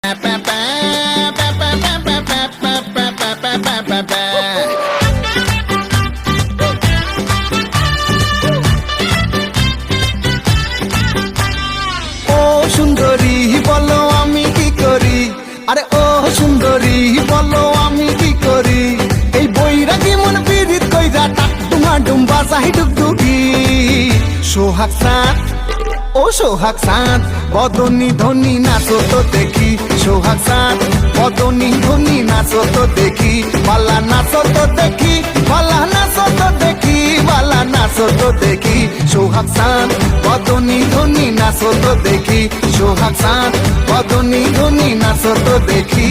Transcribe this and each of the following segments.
সুন্দরী বলো আমি কি করি, আরে ও সুন্দরী বলো আমি কি করি, এই বৈরাগী মন পীড়িত কইরা টাক ডুমা ডুম বাজাই ডুগডুগি। সোহাগ সাত ও সোহাগ সাত বদনি ধনি নাচো তো দেখি, সোহাগ সাত বদনি ধনি নাচো তো দেখি, বালা নাচো তো দেখি, বালা নাচো তো দেখি, বালা নাচো তো দেখি। সোহাগ সাত বদনি ধনি নাচো তো দেখি, সোহাগ সাত বদনি ধনি নাচো তো দেখি।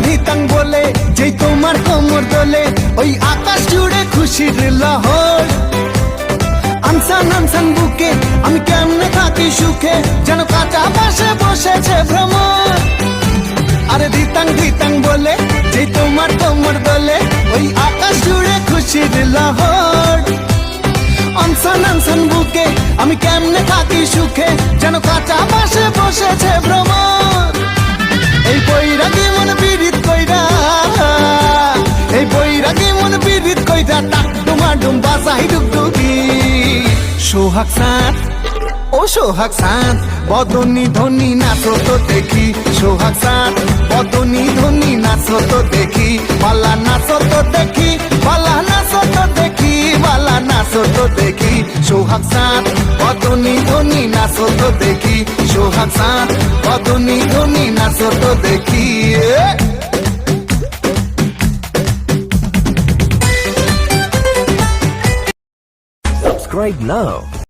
ধিতাং বলে যেই তোমার কোমর দোলে, ওই আকাশ জুড়ে খুশির লহর। আনসান আনসান বুকে আমি কেমনে থাকি সুখে, যেন কাঁচা পাশে বসেছে ভ্রমর। আরে ধিতাং বলে যেই তোমার কোমর দোলে, ওই আকাশ জুড়ে খুশির লহর। আনসান আনসান বুকে আমি কেমনে থাকি সুখে, যেন কাঁচা পাশে বসেছে ভ্রমর। এই বৈরাগী মন পীড়িত কইরা, এই বৈরাগী মন পীড়িত কইরা টাক ডুমা ডুম বাজাই ডুগডুগি। সোহাগ সাত ও সোহাগ সাত বদনি ধনি নাচো তো দেখি, সোহাগ সাত বদনি ধনি নাচো তো দেখি, বালা নাচো তো দেখি, বালা নাচো তো দেখি, বালা নাচো তো দেখি। সোহাগ সাত বদনি ধনি নাচো তো দেখি, সোহাগ সাত বদনি ধনি নাচো তো দেখি। Subscribe now